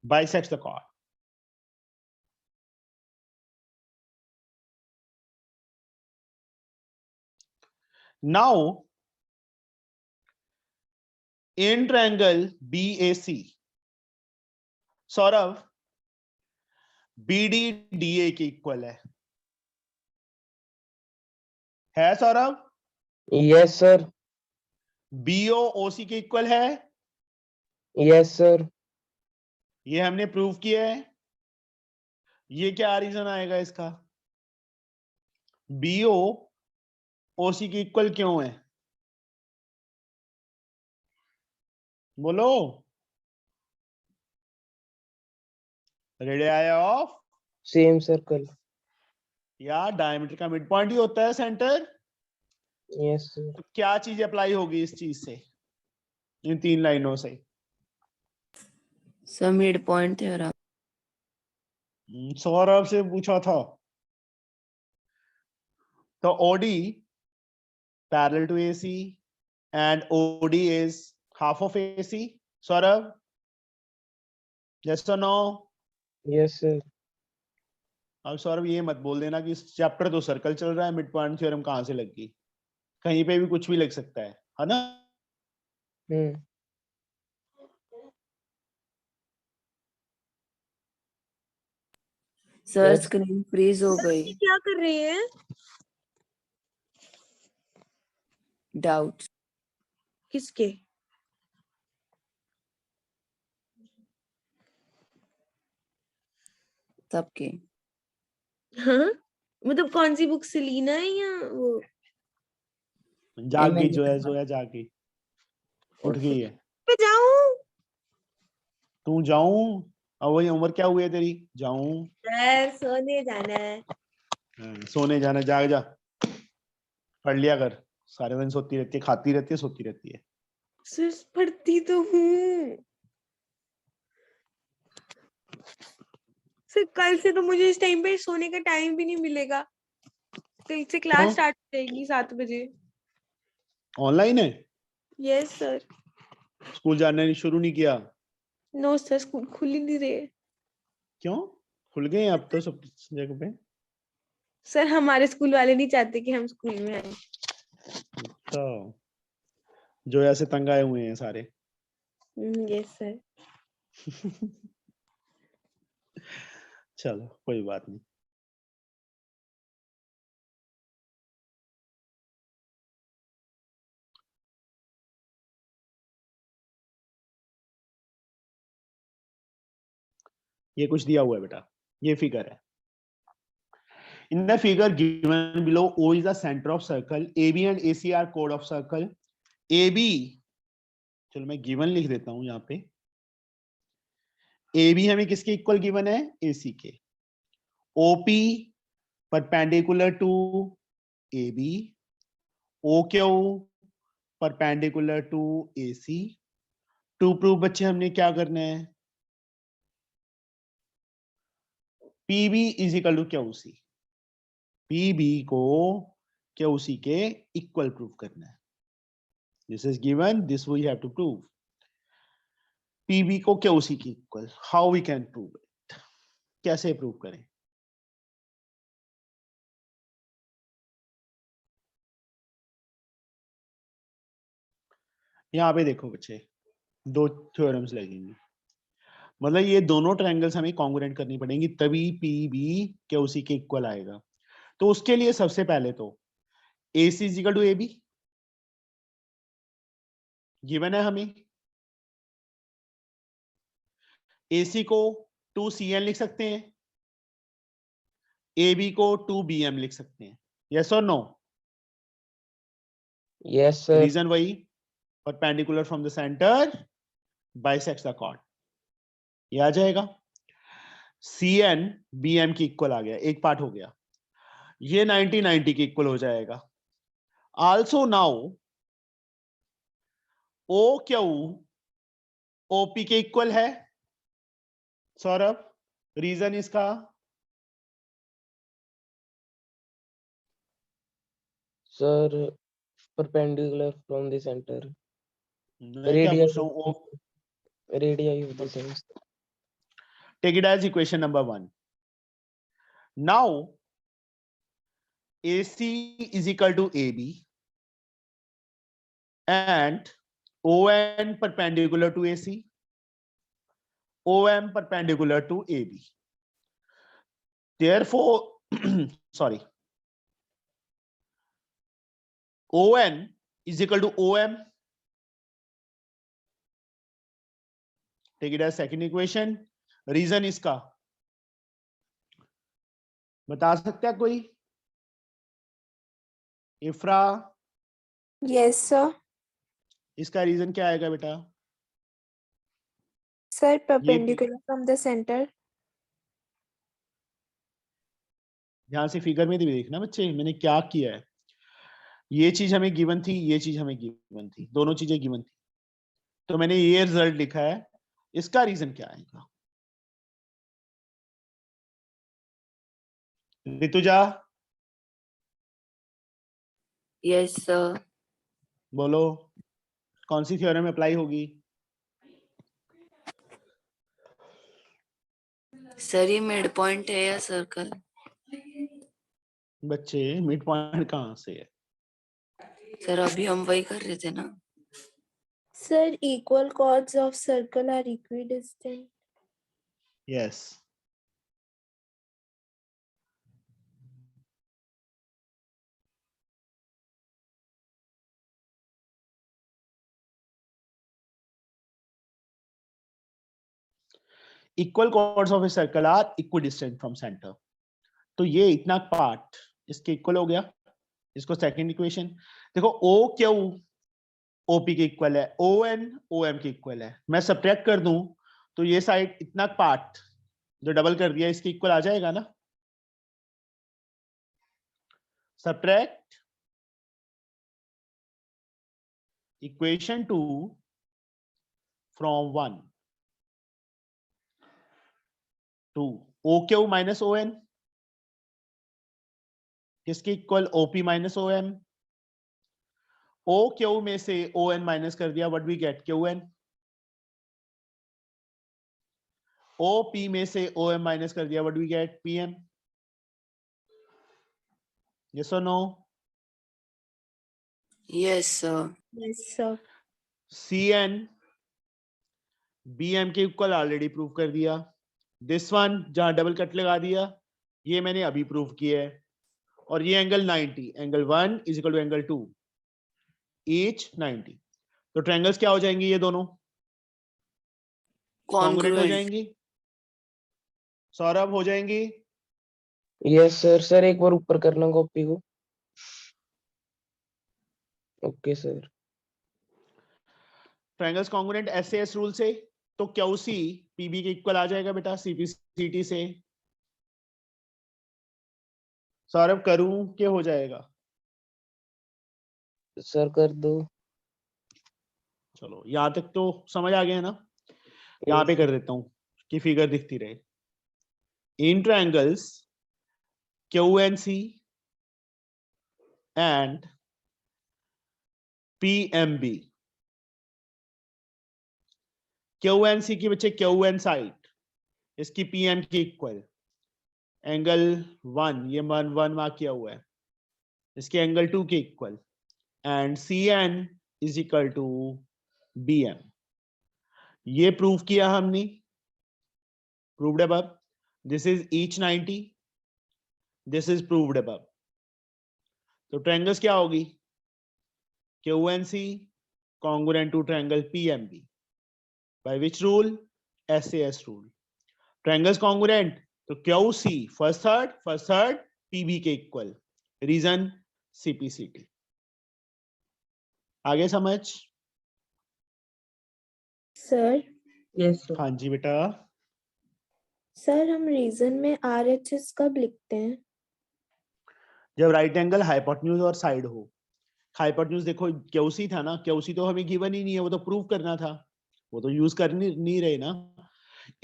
bisects the chord. Now in triangle BAC, Saurabh BD DA के equal है Saurabh? Yes sir. BO OC के equal है? Yes sir. ये हमने प्रूव किया है। ये क्या रीजन आएगा इसका? BO OC के इक्वल क्यों है? बोलो। Radius of same circle. या डायमीटर का मिड पॉइंट ही होता है सेंटर। Yes sir. तो क्या चीज अप्लाई होगी इस चीज से, इन तीन लाइनों से? Sir mid point theorem. Saurabh से पूछा था। तो OD parallel to AC and OD is half of AC. Saurabh, yes or no? Yes sir. अब सौरभ ये मत बोल देना कि चैप्टर तो सर्कल चल रहा है, मिड पॉइंट थ्योरम कहां से लग गई। कहीं पे भी कुछ भी लग सकता है ना? Sir Yes. स्क्रीन फ्रीज हो गई। क्या कर रहे हैं? डाउट। किसके? सबके। हाँ, मतलब कौन सी बुक से लीना है या वो? जाग गई मैंने जोया जाग गई, उठ गई है। पे जाऊं? तू जाऊं? अब वही उम्र क्या हुई है तेरी? जाऊं? सर सोने जाना है। सोने जाना, जाग जा, पढ़ लिया कर। सारे दिन सोती रहती है, खाती रहती है, सोती रहती है। सर पढ़ती तो हूँ सर, कल से तो मुझे इस टाइम पे सोने का टाइम भी नहीं मिलेगा। कल से क्लास क्यों? स्टार्ट हो जाएगी 7 बजे। ऑनलाइन है? Yes sir. स्कूल जाने शुरू नहीं किया? नो सर, स्कूल खुल ही नहीं रहे। क्यों? खुल गए हैं अब तो सब जगह पे। सर हमारे स्कूल वाले नहीं चाहते कि हम स्कूल में आए। तो जो ऐसे तंग आए हुए हैं सारे। Yes sir. चलो कोई बात नहीं। ये कुछ दिया हुआ है बेटा, ये फिगर है। In the figure given below, O is the center of circle. AB and AC are chord of circle. AB, चलो मैं गिवन लिख देता हूं यहाँ पे। AB हमें किसके इक्वल गिवन है? AC के। OP perpendicular to AB, OQ perpendicular to AC। To prove बच्चे हमने क्या करना है? PB is equal to QC। PB को QC के इक्वल प्रूव करना है। This is given, this we have to prove. PB को QC की equal, how we can prove it? कैसे प्रूव करें? यहाँ पे देखो बच्चे, दो थ्योरम्स लगेंगी, मतलब ये दोनों ट्रायंगल्स हमें कॉन्ग्रुएंट करनी पड़ेंगी, तभी पी बी के उसी के इक्वल आएगा। तो उसके लिए सबसे पहले तो A C equal to A B given है हमें। ए सी को 2cn लिख सकते हैं, ए बी को 2bm लिख सकते हैं, यस और नो? Yes sir. रीजन वही, perpendicular from the centre bisects the chord, ये आ जाएगा। cn bm की इक्वल आ गया, एक पार्ट हो गया, ये 90 के इक्वल हो जाएगा। Also now O Q OP के इक्वल है। सौरभ, रीजन इसका? Sir perpendicular from the centre, मैं क्या पूछ रहा हूँ? Radius of the sense. Take it as equation number 1. Now AC is equal to AB and ON perpendicular to AC, OM perpendicular to AB. Therefore, sorry, ON is equal to OM. Take it as second equation. Reason इसका बता सकता है कोई? इफ्रा, Yes, sir. इसका reason क्या आएगा बेटा? Sir, perpendicular from the center. ध्यान से फिगर में भी देखना बच्चे, मैंने क्या किया है। ये चीज हमें गिवन थी, ये चीज हमें गिवन थी, दोनों चीजें गिवन थी, तो मैंने ये रिजल्ट लिखा है। इसका रीजन क्या आएगा? Rutuja yes sir. बोलो, कौन सी थ्योरम अप्लाई होगी? सर ये मिड पॉइंट है या सर्कल? बच्चे मिड पॉइंट कहाँ से है? सर अभी हम वही कर रहे थे ना। Sir, equal chords of circle are equidistant. Yes, equal chords of a circle are equidistant from centre. तो ये इतना पार्ट इसके इक्वल हो गया, इसको सेकंड इक्वेशन देखो। ओ क्यू ओपी के इक्वल है, ओ एन ओ एम के इक्वल है। मैं सब्ट्रैक्ट कर दूं तो ये साइड इतना पार्ट जो डबल कर दिया इसके इक्वल आ जाएगा ना। Subtract equation 2 from 1 to O Q minus O N किसके equal? OP minus O M. O Q में से ओ एन माइनस कर दिया, what we get? Q N. O P में से ओ एम माइनस कर दिया, what we get? P M. Yes और no? Yes sir. Yes, sir. C N B M के इक्वल ऑलरेडी प्रूव कर दिया। दिस वन जहां डबल कट लगा दिया ये मैंने अभी प्रूव किया है। और ये angle 90, angle 1 is equal to angle 2, each 90। तो ट्रायंगल्स क्या हो जाएंगे? ये दोनों कॉन्ग्रुएंट हो कॉन्ग्रुएंट। जाएंगी। सौरभ, हो जाएंगी? Yes sir. सर एक बार ऊपर करना कॉपी को। Okay sir. Triangles congruent SAS rule से, तो क्यू सी पीबी के इक्वल आ जाएगा बेटा सीपीसीटी से। सौरभ करूं क्या हो जाएगा? सर कर दो। चलो यहां तक तो समझ आ गया ना। यहाँ पे कर देता हूं कि फिगर दिखती रहे। In triangles QNC and PMB, QNC की बच्चे QN साइड इसकी PM की इक्वल, एंगल 1 ये 1 मार्क किया हुआ है, इसके एंगल 2 के equal, and CN is equal to BM। ये प्रूव किया हमने, proved above. This is each 90, this is proved above. तो ट्रायंगल्स क्या होगी? QNC congruent to triangle PMB. By which rule? SAS rule. Triangles congruent तो QC first third PB के equal, reason CPCT। आगे समझ? Sir yes sir. हाँ जी बेटा। Sir हम रीजन में RHS कब लिखते हैं? जब राइट एंगल हाइपोटेन्यूज और साइड हो। हाइपोटेन्यूज देखो QC था ना, QC तो हमें गिवन ही नहीं है, वो तो प्रूव करना था, वो तो यूज कर नहीं रहे ना।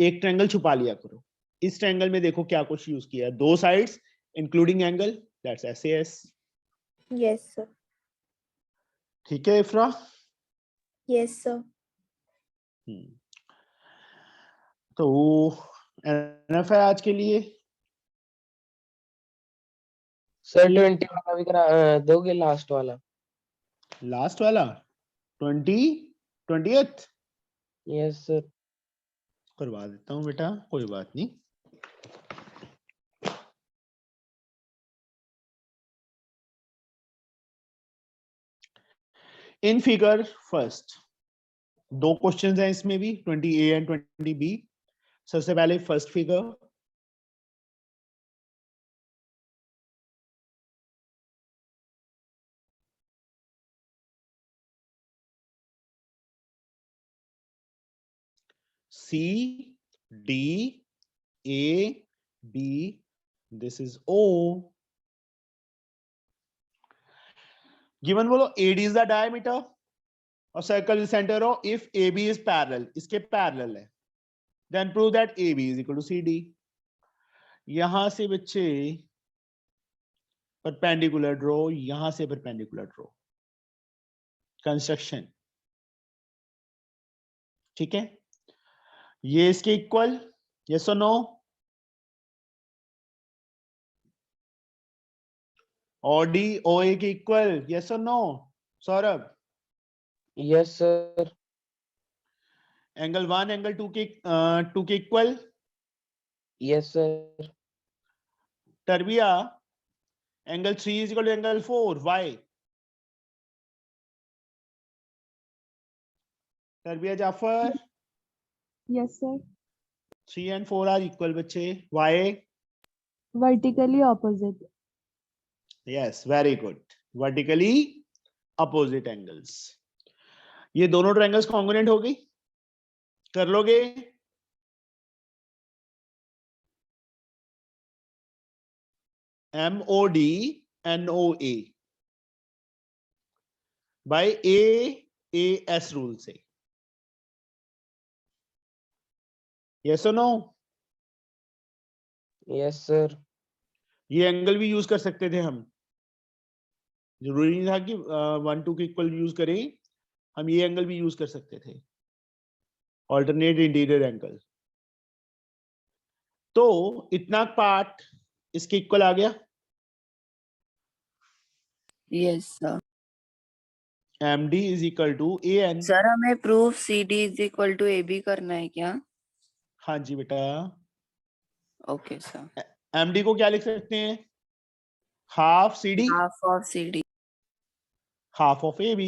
एक ट्रायंगल छुपा लिया करो। इस ट्रायंगल में देखो क्या कुछ यूज किया, 2 sides including angle, that's SAS। Yes sir. ठीक है इफ्रा? Yes sir. तो एनएफ है आज के लिए। सर 20 वाला भी करा दोगे, लास्ट वाला? लास्ट वाला 20th यस सर। करवा देता हूँ बेटा, कोई बात नहीं। इन फिगर फर्स्ट 2 क्वेश्चंस हैं इसमें भी, 20A एंड 20B। सबसे पहले first figure, CDAB, this is O। Given बोलो AD is the diameter और सर्कल इज सेंटर हो इफ AB is parallel, इसके पैरेलल है, then prove that AB is equal to CD। यहां से बच्चे परपेंडिकुलर ड्रॉ, यहां से परपेंडिकुलर ड्रॉ, कंस्ट्रक्शन। ठीक है, ये इसके इक्वल, यस और नो? OD OA के इक्वल, यस और no Saurabh? Yes sir. Angle 1 angle 2 के equal, yes sir. Tarbiya angle 3 is equal to angle 4, why? Tarbiya Jafar, Yes, sir. 3 and 4 are equal बच्चे, why? Vertically opposite. Yes, very good, vertically opposite angles. ये दोनों triangles congruent हो गई, कर लोगे? MOD NOA by AAS rule से, yes और no? Yes sir. ये एंगल भी यूज कर सकते थे हम, जरूरी नहीं था कि 1 2 के इक्वल यूज करें, हम ये एंगल भी यूज कर सकते थे, ऑल्टरनेट इंटीरियर एंगल। तो इतना पार्ट इसके इक्वल आ गया, yes sir. MD is equal to AN। Sir हमें proof CD is equal to AB करना है क्या? हाँ जी बेटा, ओके सर। MD को क्या लिख सकते हैं? Half CD half of CD। half of AB।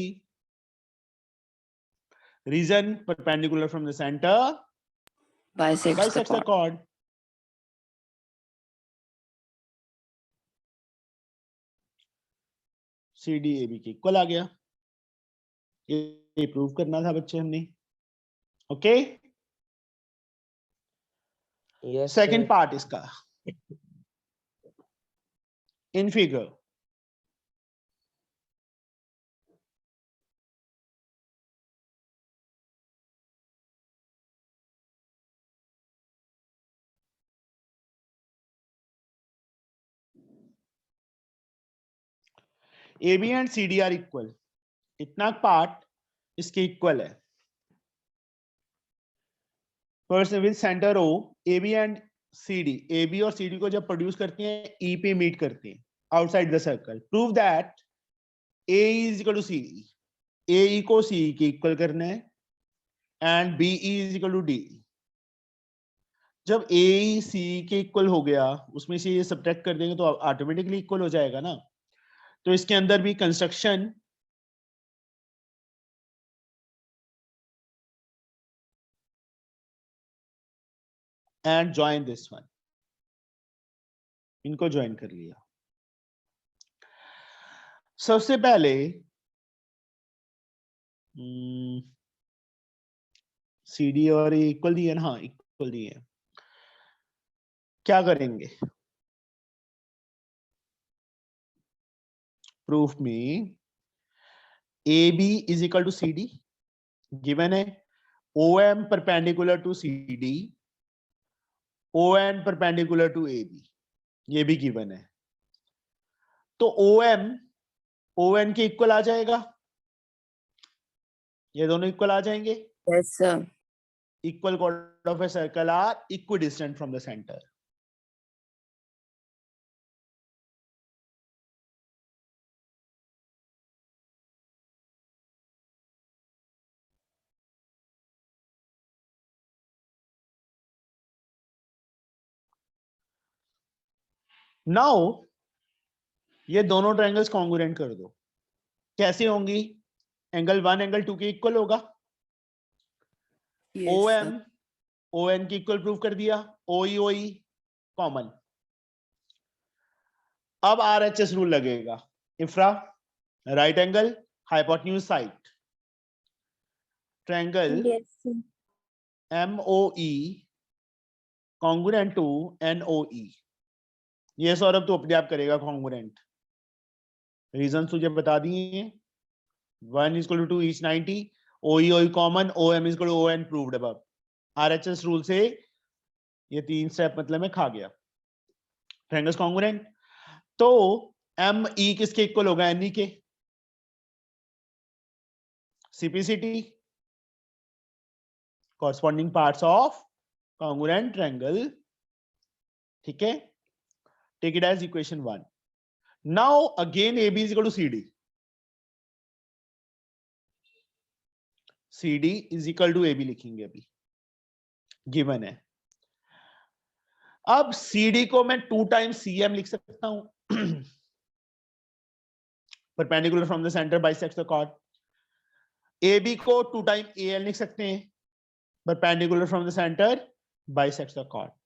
Reason perpendicular from the center bisects the bisects the chord। chord। CD AB के इक्वल आ गया, ये प्रूव करना था बच्चे हमने। Okay, yes second sir. Part इसका, in figure AB and CD are equal, इतना पार्ट इसके इक्वल है। First with centre O, AB and CD, AB और CD को जब प्रोड्यूस करते हैं E पे मीट करते हैं outside the circle, prove that A is equal to CE। AE को CE के इक्वल करना है, and B is equal to D. जब ए सी के इक्वल हो गया, उसमें से ये सब्ट्रैक्ट कर देंगे तो ऑटोमेटिकली इक्वल हो जाएगा ना। तो इसके अंदर भी construction and join this one, इनको ज्वाइन कर लिया। सबसे पहले सी डी और इक्वल दिए ना, हाँ इक्वल दिए। क्या करेंगे, प्रूफ में A B is equal to C D given है, O M perpendicular to C D, O N perpendicular to A B, ये भी गिवन है। तो ओ एम ओ एन के इक्वल आ जाएगा, ये दोनों इक्वल आ जाएंगे। Yes sir. Equal chord of a circle are equidistant from the center. Now ये दोनों ट्रायंगल्स कॉन्ग्रुएंट कर दो। कैसे होंगी, एंगल 1 एंगल 2 के इक्वल होगा। Yes O sir. M O N की इक्वल प्रूव कर दिया, ओ ई कॉमन। अब आर एच एस रूल लगेगा, Ifra right angle hypotenuse side triangle Yes, sir. M O E congruent to N O E. ये सौरभ तो अपने आप करेगा कॉन्ग्रुएंट, रीजन तुझे बता दिए। 1 is equal to 2 each 90, OE common, OM is equal to ON proved above। RHS rule से ये 3 स्टेप मतलब में खा गया। ट्रायंगल्स कॉन्ग्रुएंट, तो ME किसके इक्वल होगा, NE के। CPCT corresponding parts of congruent triangle, ठीक है। Take it as equation 1। Now again AB is equal to CD, CD is equal to AB लिखेंगे अभी, गिवन है। अब CD को मैं 2 times CM लिख सकता हूं, perpendicular from the centre bisects the chord. AB को 2 times AL लिख सकते हैं, perpendicular from the centre bisects the chord.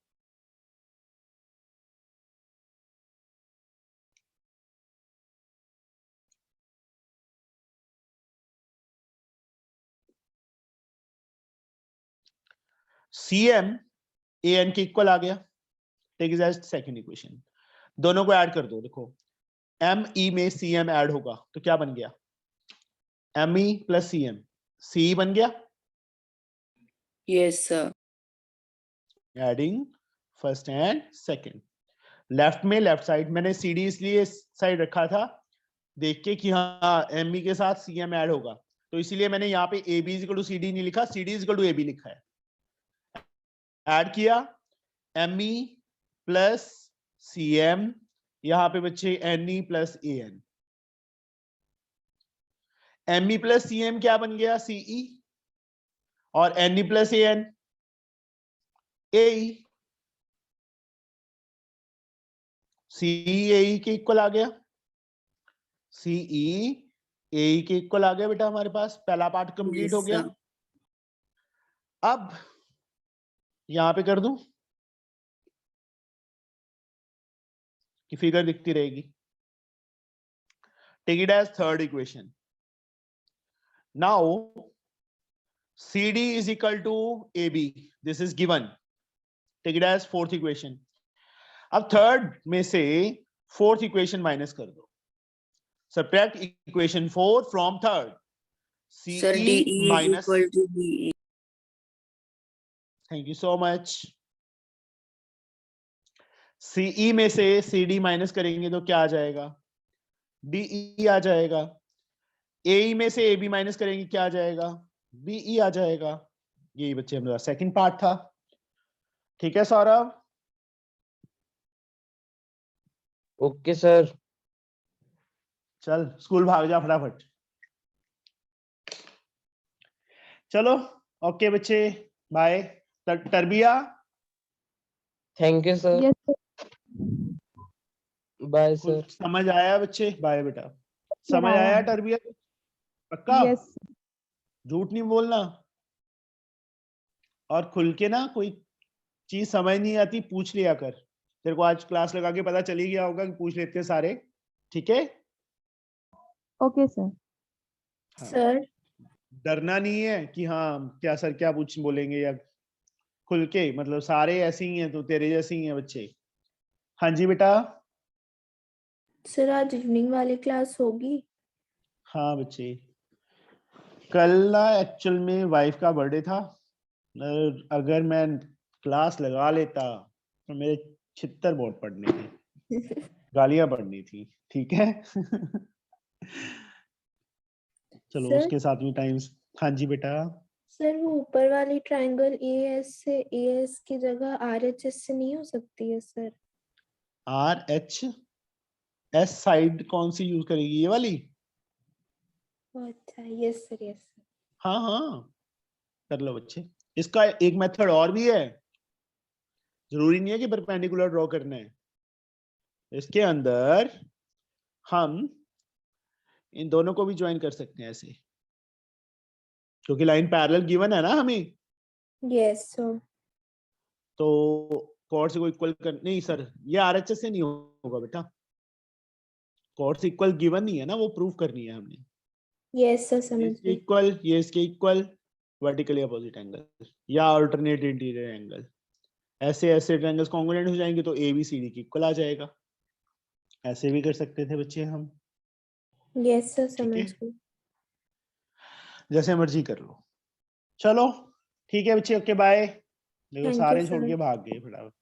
CM AN के इक्वल आ गया, take it as second equation. दोनों को ऐड कर दो, देखो ME में CM ऐड होगा तो क्या बन गया, ME प्लस CM, CE बन गया। Yes sir. Adding first and second. Left में लेफ्ट साइड मैंने CD इसलिए साइड रखा था देख के कि हाँ ME के साथ CM ऐड होगा, तो इसीलिए मैंने यहाँ पे AB is equal to CD नहीं लिखा, CD is equal to AB लिखा है। ऐड किया ME प्लस CM, यहाँ पे बच्चे NE plus AN। ME plus CM क्या बन गया, CE, और NE plus AN AE। CE AE के इक्वल आ गया, CE AE के इक्वल आ गया बेटा, हमारे पास पहला पार्ट कंप्लीट Yes, हो गया। sir. अब यहां पे कर दूं कि फिगर दिखती रहेगी। Take it as third equation. Now CD is equal to AB, this is given, take it as fourth equation। अब थर्ड में से फोर्थ इक्वेशन माइनस कर दो, subtract equation 4 from third, Sir, CE DE is minus, equal to BE. thank you so much। CE में से CD minus करेंगे तो क्या आ जाएगा, DE आ जाएगा। AE में से AB माइनस करेंगे क्या आ जाएगा, BE आ जाएगा। यही बच्चे हमारा सेकंड पार्ट था, ठीक है सौरभ। Okay sir. चल स्कूल भाग जा फटाफट। चलो ओके बच्चे, bye. Tarbiya, thank you sir, Yes, sir. Bye sir. कुछ समझ आया बच्चे? बाय बेटा। समझ आया। आया तरबिया? पक्का? Yes. झूठ नहीं बोलना। और खुल के ना, कोई चीज समझ नहीं आती पूछ लिया कर। तेरे को आज क्लास लगा के पता चली गया होगा कि पूछ लेते हैं सारे, ठीक है? Okay, sir. हाँ। सर डरना नहीं है कि हाँ क्या सर क्या पूछ बोलेंगे, या खुल के, मतलब सारे ऐसे ही हैं तो तेरे जैसे ही हैं बच्चे। हाँ जी बेटा। सर आज इवनिंग वाली क्लास होगी? हाँ बच्चे, कल ना एक्चुअल में वाइफ का बर्थडे था। अगर मैं क्लास लगा लेता तो मेरे छित्तर बहुत पड़ने थे, गालियां पड़नी थी, ठीक है? चलो सर उसके साथ में टाइम। हाँ जी बेटा। सर वो ऊपर वाली ट्रायंगल एएस से एएस की जगह आरएचएस से नहीं हो सकती है सर? RHS साइड कौन सी यूज करेगी, ये वाली? अच्छा यस सर यस सर। हाँ हाँ, कर लो बच्चे। इसका एक मेथड और भी है, जरूरी नहीं है कि परपेंडिकुलर ड्रॉ करना है। इसके अंदर हम इन दोनों को भी ज्वाइन कर सकते हैं ऐसे, क्योंकि लाइन पैरेलल गिवन है ना हमें, यस सर। तो कॉर्ड से को इक्वल कर, नहीं सर ये RHS से नहीं होगा बेटा, कॉर्ड से इक्वल गिवन नहीं है ना, वो प्रूव करनी है हमने। यस सर समझ इसके गई। इक्वल, ये इसके इक्वल, वर्टिकली अपोजिट एंगल या अल्टरनेट इंटीरियर एंगल, ऐसे ऐसे ट्रायंगल्स कॉन्ग्रुएंट हो जाएंगे तो ABCD की इक्वल आ जाएगा। ऐसे भी कर सकते थे बच्चे हम, यस सर ठीक समझ है? गई। जैसे मर्जी कर लो। चलो ठीक है बच्चे, ओके बाय। देखो थैंक यू सारे छोड़ सर। के भाग गए फटाफट।